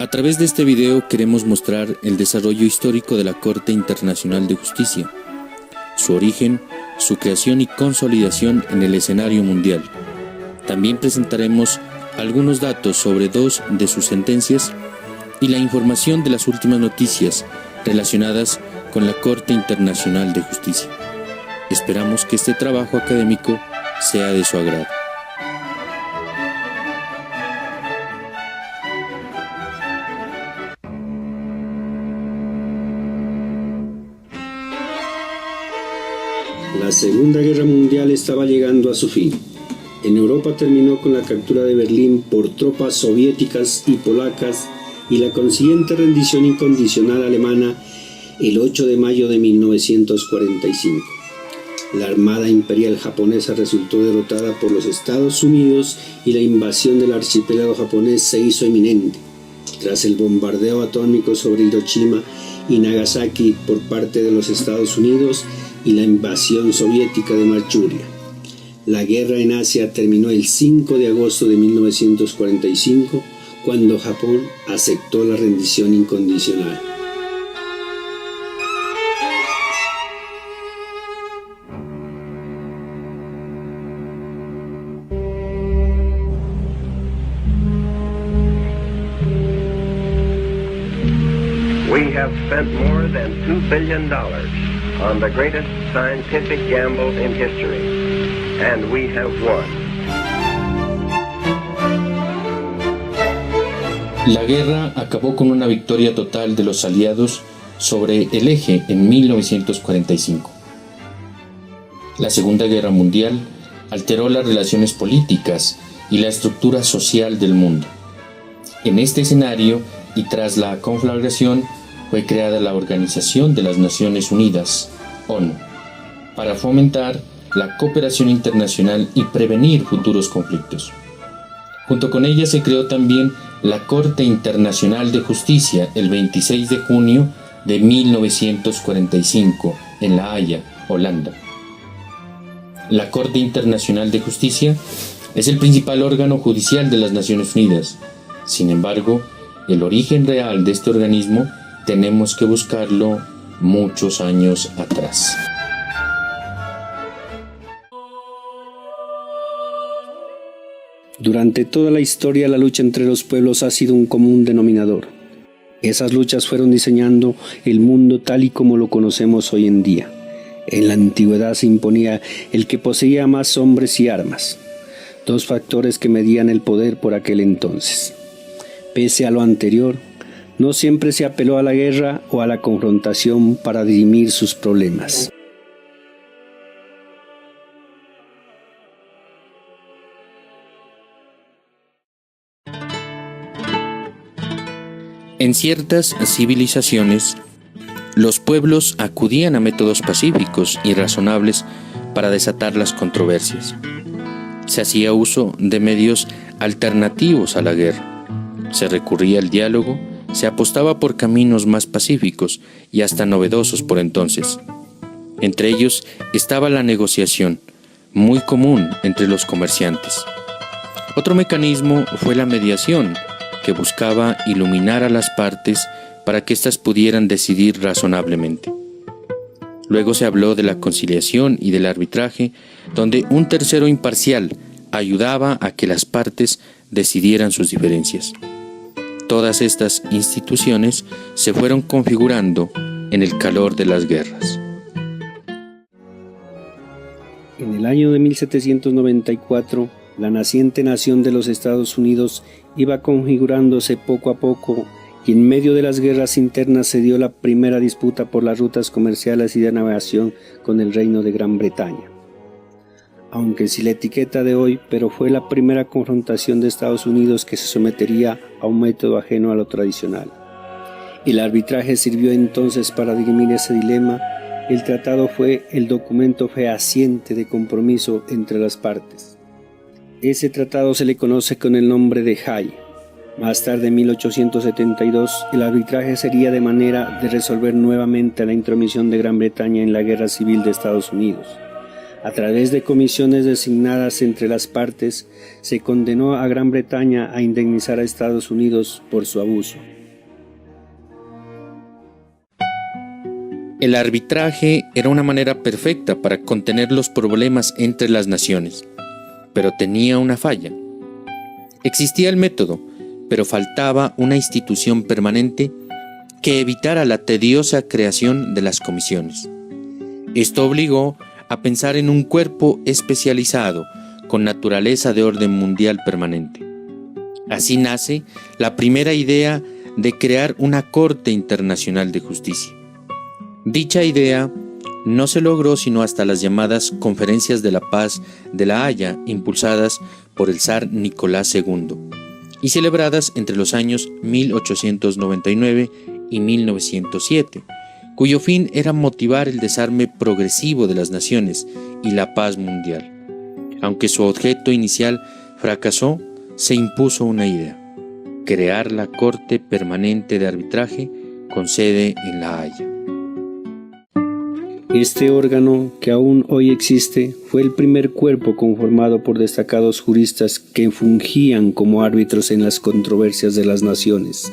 A través de este video queremos mostrar el desarrollo histórico de la Corte Internacional de Justicia, su origen, su creación y consolidación en el escenario mundial. También presentaremos algunos datos sobre 2 de sus sentencias y la información de las últimas noticias relacionadas con la Corte Internacional de Justicia. Esperamos que este trabajo académico sea de su agrado. La Segunda Guerra Mundial estaba llegando a su fin. En Europa terminó con la captura de Berlín por tropas soviéticas y polacas y la consiguiente rendición incondicional alemana el 8 de mayo de 1945. La Armada Imperial japonesa resultó derrotada por los Estados Unidos y la invasión del archipiélago japonés se hizo inminente. Tras el bombardeo atómico sobre Hiroshima y Nagasaki por parte de los Estados Unidos y la invasión soviética de Manchuria. La guerra en Asia terminó el 5 de agosto de 1945, cuando Japón aceptó la rendición incondicional. We have spent more than $2 billion on the greatest scientific gamble in history, and we have won. La guerra acabó con una victoria total de los aliados sobre el eje en 1945. La Segunda Guerra Mundial alteró las relaciones políticas y la estructura social del mundo. En este escenario y tras la conflagración fue creada la Organización de las Naciones Unidas, ONU, para fomentar la cooperación internacional y prevenir futuros conflictos. Junto con ella se creó también la Corte Internacional de Justicia el 26 de junio de 1945 en La Haya, Holanda. La Corte Internacional de Justicia es el principal órgano judicial de las Naciones Unidas. Sin embargo, el origen real de este organismo tenemos que buscarlo muchos años atrás. Durante toda la historia, la lucha entre los pueblos ha sido un común denominador. Esas luchas fueron diseñando el mundo tal y como lo conocemos hoy en día. En la antigüedad se imponía el que poseía más hombres y armas, 2 factores que medían el poder por aquel entonces. Pese a lo anterior, no siempre se apeló a la guerra o a la confrontación para dirimir sus problemas. En ciertas civilizaciones, los pueblos acudían a métodos pacíficos y razonables para desatar las controversias. Se hacía uso de medios alternativos a la guerra. Se recurría al diálogo, se apostaba por caminos más pacíficos y hasta novedosos por entonces. Entre ellos estaba la negociación, muy común entre los comerciantes. Otro mecanismo fue la mediación, que buscaba iluminar a las partes para que éstas pudieran decidir razonablemente. Luego se habló de la conciliación y del arbitraje, donde un tercero imparcial ayudaba a que las partes decidieran sus diferencias. Todas estas instituciones se fueron configurando en el calor de las guerras. En el año de 1794, la naciente nación de los Estados Unidos iba configurándose poco a poco y en medio de las guerras internas se dio la primera disputa por las rutas comerciales y de navegación con el Reino de Gran Bretaña. Aunque sin la etiqueta de hoy, pero fue la primera confrontación de Estados Unidos que se sometería a un método ajeno a lo tradicional. El arbitraje sirvió entonces para dirimir ese dilema. El tratado fue el documento fehaciente de compromiso entre las partes. Ese tratado se le conoce con el nombre de Haye. Más tarde, en 1872, el arbitraje sería de manera de resolver nuevamente la intromisión de Gran Bretaña en la guerra civil de Estados Unidos. A través de comisiones designadas entre las partes, se condenó a Gran Bretaña a indemnizar a Estados Unidos por su abuso. El arbitraje era una manera perfecta para contener los problemas entre las naciones, pero tenía una falla. Existía el método, pero faltaba una institución permanente que evitara la tediosa creación de las comisiones. Esto obligó a pensar en un cuerpo especializado con naturaleza de orden mundial permanente. Así nace la primera idea de crear una Corte Internacional de Justicia. Dicha idea no se logró sino hasta las llamadas Conferencias de la Paz de La Haya, impulsadas por el zar Nicolás II y celebradas entre los años 1899 y 1907, cuyo fin era motivar el desarme progresivo de las naciones y la paz mundial. Aunque su objeto inicial fracasó, se impuso una idea: crear la Corte Permanente de Arbitraje con sede en La Haya. Este órgano, que aún hoy existe, fue el primer cuerpo conformado por destacados juristas que fungían como árbitros en las controversias de las naciones.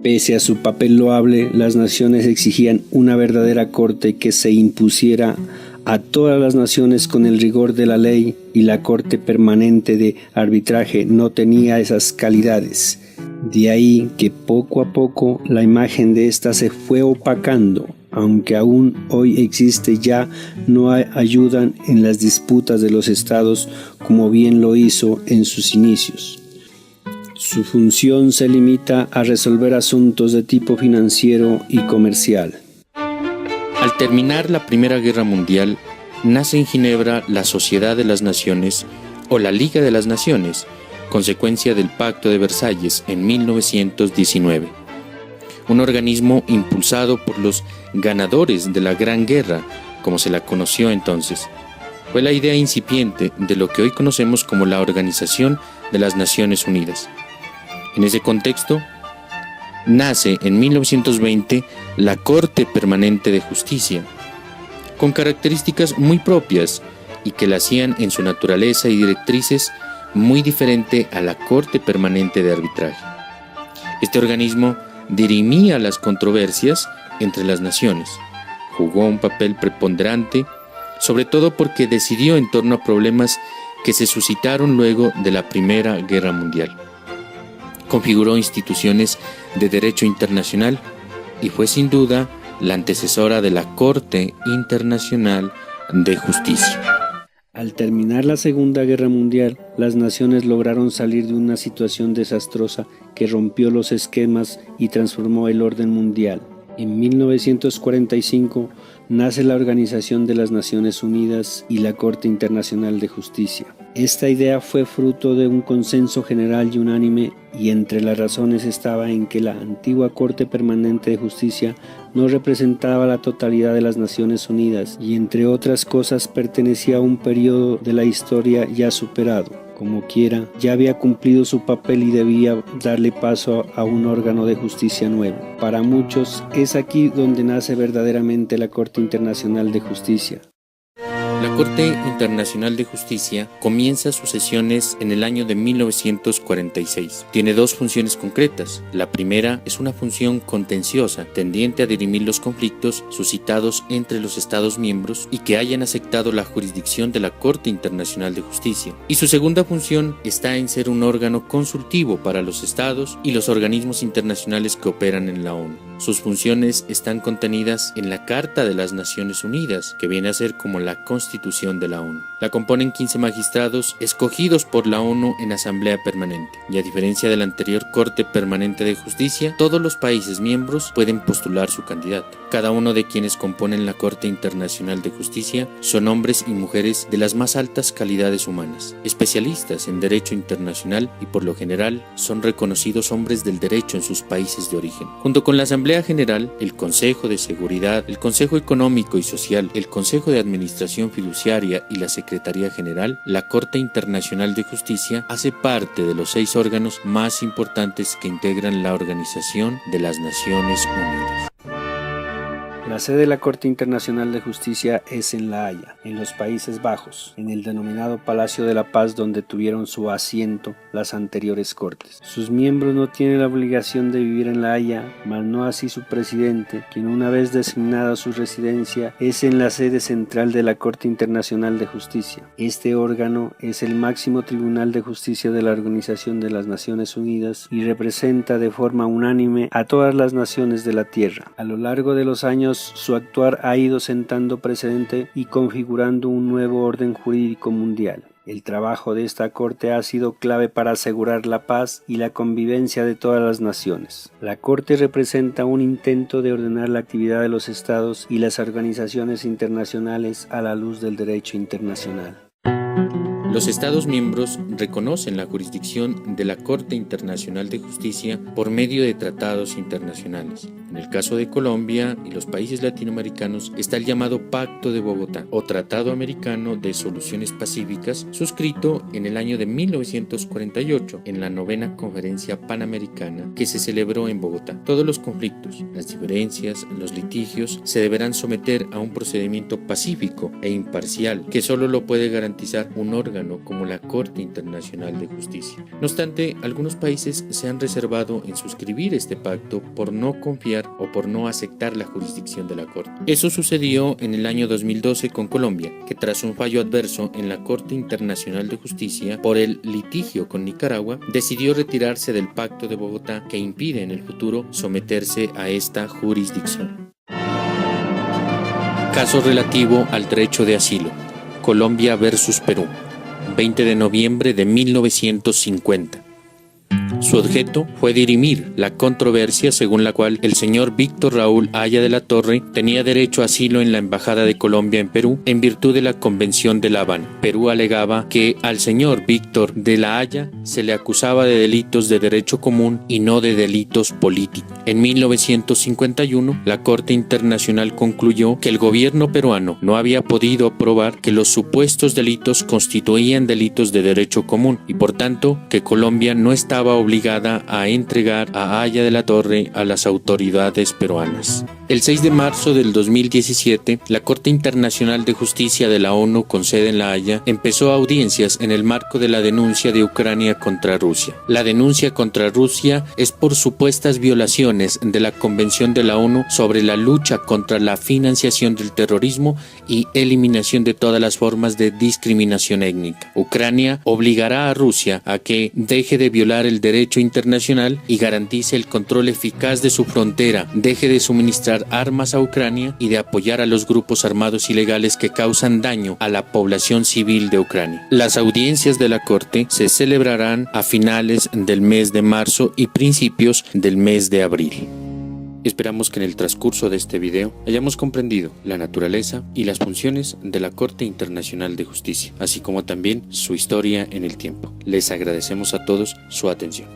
Pese a su papel loable, las naciones exigían una verdadera corte que se impusiera a todas las naciones con el rigor de la ley, y la Corte Permanente de Arbitraje no tenía esas calidades. De ahí que poco a poco la imagen de ésta se fue opacando. Aunque aún hoy existe, ya no ayudan en las disputas de los estados como bien lo hizo en sus inicios. Su función se limita a resolver asuntos de tipo financiero y comercial. Al terminar la Primera Guerra Mundial, nace en Ginebra la Sociedad de las Naciones o la Liga de las Naciones, consecuencia del Pacto de Versalles en 1919. Un organismo impulsado por los ganadores de la Gran Guerra, como se la conoció entonces. Fue la idea incipiente de lo que hoy conocemos como la Organización de las Naciones Unidas. En ese contexto, nace en 1920 la Corte Permanente de Justicia, con características muy propias y que la hacían en su naturaleza y directrices muy diferente a la Corte Permanente de Arbitraje. Este organismo dirimía las controversias entre las naciones, jugó un papel preponderante, sobre todo porque decidió en torno a problemas que se suscitaron luego de la Primera Guerra Mundial. Configuró instituciones de derecho internacional y fue sin duda la antecesora de la Corte Internacional de Justicia. Al terminar la Segunda Guerra Mundial, las naciones lograron salir de una situación desastrosa que rompió los esquemas y transformó el orden mundial. En 1945 nace la Organización de las Naciones Unidas y la Corte Internacional de Justicia. Esta idea fue fruto de un consenso general y unánime, y entre las razones estaba en que la antigua Corte Permanente de Justicia no representaba la totalidad de las Naciones Unidas y, entre otras cosas, pertenecía a un periodo de la historia ya superado. Como quiera, ya había cumplido su papel y debía darle paso a un órgano de justicia nuevo. Para muchos, es aquí donde nace verdaderamente la Corte Internacional de Justicia. La Corte Internacional de Justicia comienza sus sesiones en el año de 1946. Tiene dos funciones concretas. La primera es una función contenciosa, tendiente a dirimir los conflictos suscitados entre los Estados miembros y que hayan aceptado la jurisdicción de la Corte Internacional de Justicia. Y su segunda función está en ser un órgano consultivo para los Estados y los organismos internacionales que operan en la ONU. Sus funciones están contenidas en la Carta de las Naciones Unidas, que viene a ser como la Constitución de la ONU. La componen 15 magistrados escogidos por la ONU en Asamblea Permanente. Y a diferencia de la anterior Corte Permanente de Justicia, todos los países miembros pueden postular su candidato. Cada uno de quienes componen la Corte Internacional de Justicia son hombres y mujeres de las más altas calidades humanas, especialistas en derecho internacional y por lo general son reconocidos hombres del derecho en sus países de origen. Junto con la Asamblea General, el Consejo de Seguridad, el Consejo Económico y Social, el Consejo de Administración Fiduciaria y la Secretaría General, la Corte Internacional de Justicia hace parte de los 6 órganos más importantes que integran la Organización de las Naciones Unidas. La sede de la Corte Internacional de Justicia es en La Haya, en los Países Bajos, en el denominado Palacio de la Paz, donde tuvieron su asiento las anteriores cortes. Sus miembros no tienen la obligación de vivir en La Haya, mas no así su presidente, quien una vez designada su residencia es en la sede central de la Corte Internacional de Justicia. Este órgano es el máximo tribunal de justicia de la Organización de las Naciones Unidas y representa de forma unánime a todas las naciones de la Tierra. A lo largo de los años, su actuar ha ido sentando precedente y configurando un nuevo orden jurídico mundial. El trabajo de esta Corte ha sido clave para asegurar la paz y la convivencia de todas las naciones. La Corte representa un intento de ordenar la actividad de los estados y las organizaciones internacionales a la luz del derecho internacional. Los Estados miembros reconocen la jurisdicción de la Corte Internacional de Justicia por medio de tratados internacionales. En el caso de Colombia y los países latinoamericanos está el llamado Pacto de Bogotá o Tratado Americano de Soluciones Pacíficas, suscrito en el año de 1948 en la 9ª Conferencia Panamericana que se celebró en Bogotá. Todos los conflictos, las diferencias, los litigios se deberán someter a un procedimiento pacífico e imparcial que solo lo puede garantizar un órgano como la Corte Internacional de Justicia. No obstante, algunos países se han reservado en suscribir este pacto por no confiar o por no aceptar la jurisdicción de la Corte. Eso sucedió en el año 2012 con Colombia, que tras un fallo adverso en la Corte Internacional de Justicia por el litigio con Nicaragua, decidió retirarse del Pacto de Bogotá que impide en el futuro someterse a esta jurisdicción. Caso relativo al derecho de asilo. Colombia versus Perú. 20 de noviembre de 1950. Su objeto fue dirimir la controversia según la cual el señor Víctor Raúl Haya de la Torre tenía derecho a asilo en la Embajada de Colombia en Perú en virtud de la Convención de La Habana. Perú alegaba que al señor Víctor de la Haya se le acusaba de delitos de derecho común y no de delitos políticos. En 1951, la Corte Internacional concluyó que el gobierno peruano no había podido probar que los supuestos delitos constituían delitos de derecho común y por tanto que Colombia no estaba obligada a entregar a Haya de la Torre a las autoridades peruanas. El 6 de marzo del 2017, la Corte Internacional de Justicia de la ONU con sede en La Haya empezó audiencias en el marco de la denuncia de Ucrania contra Rusia. La denuncia contra Rusia es por supuestas violaciones de la Convención de la ONU sobre la lucha contra la financiación del terrorismo y eliminación de todas las formas de discriminación étnica. Ucrania obligará a Rusia a que deje de violar el derecho internacional y garantice el control eficaz de su frontera, deje de suministrar armas a Ucrania y de apoyar a los grupos armados ilegales que causan daño a la población civil de Ucrania. Las audiencias de la Corte se celebrarán a finales del mes de marzo y principios del mes de abril. Esperamos que en el transcurso de este video hayamos comprendido la naturaleza y las funciones de la Corte Internacional de Justicia, así como también su historia en el tiempo. Les agradecemos a todos su atención.